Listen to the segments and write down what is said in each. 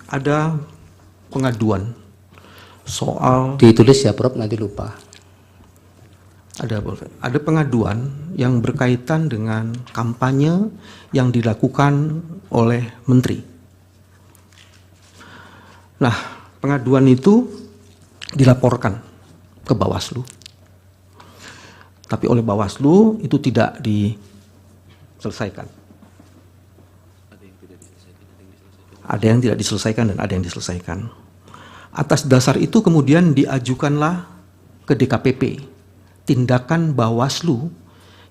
ada pengaduan soal Ditulis ya Prof, nanti lupa. ada pengaduan yang berkaitan dengan kampanye yang dilakukan oleh menteri. Nah, pengaduan itu dilaporkan ke Bawaslu. Tapi oleh Bawaslu itu tidak diselesaikan. Ada yang tidak diselesaikan dan ada yang diselesaikan. Atas dasar itu kemudian diajukanlah ke DKPP tindakan Bawaslu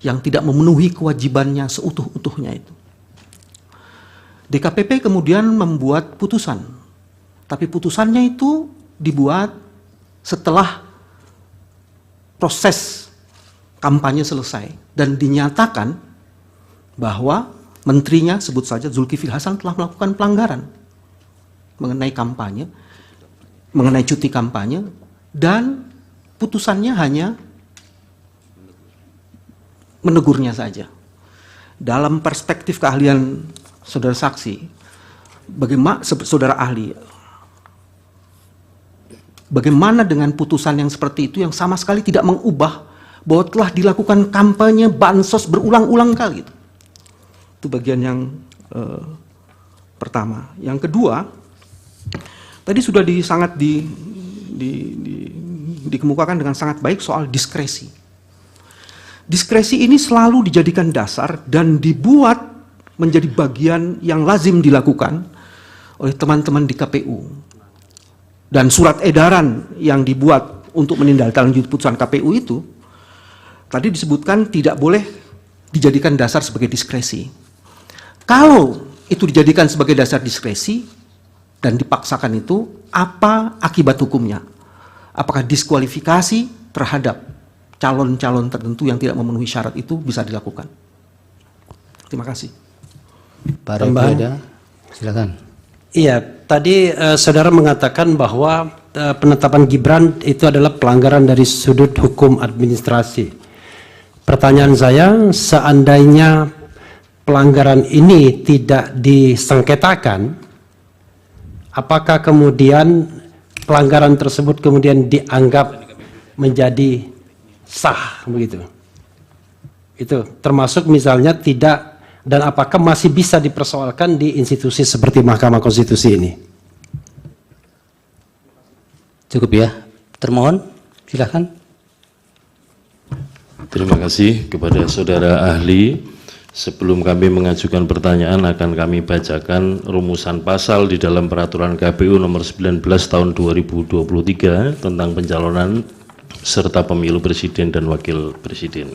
yang tidak memenuhi kewajibannya seutuh-utuhnya itu. DKPP kemudian membuat putusan, tapi putusannya itu dibuat setelah proses kampanye selesai dan dinyatakan bahwa menterinya, sebut saja Zulkifli Hasan, telah melakukan pelanggaran mengenai kampanye, mengenai cuti kampanye, dan putusannya hanya menegurnya saja. Dalam perspektif keahlian saudara saksi, bagaimana saudara ahli, bagaimana dengan putusan yang seperti itu yang sama sekali tidak mengubah bahwa telah dilakukan kampanye bansos berulang-ulang kali? Itu bagian yang pertama. Yang kedua, tadi sudah dikemukakan dengan sangat baik soal diskresi. Diskresi ini selalu dijadikan dasar dan dibuat menjadi bagian yang lazim dilakukan oleh teman-teman di KPU. Dan surat edaran yang dibuat untuk menindaklanjuti putusan KPU itu, tadi disebutkan tidak boleh dijadikan dasar sebagai diskresi. Kalau itu dijadikan sebagai dasar diskresi dan dipaksakan itu, apa akibat hukumnya? Apakah diskualifikasi terhadap calon-calon tertentu yang tidak memenuhi syarat itu bisa dilakukan? Terima kasih. Pak Refli, silakan. Iya, tadi saudara mengatakan bahwa penetapan Gibran itu adalah pelanggaran dari sudut hukum administrasi. Pertanyaan saya, seandainya pelanggaran ini tidak disengketakan, apakah kemudian pelanggaran tersebut kemudian dianggap menjadi sah begitu? Itu termasuk misalnya tidak, dan apakah masih bisa dipersoalkan di institusi seperti Mahkamah Konstitusi ini? Cukup ya, termohon silakan. Terima kasih kepada saudara ahli. Sebelum kami mengajukan pertanyaan, akan kami bacakan rumusan pasal di dalam peraturan KPU nomor 19 tahun 2023 tentang pencalonan serta pemilu presiden dan wakil presiden.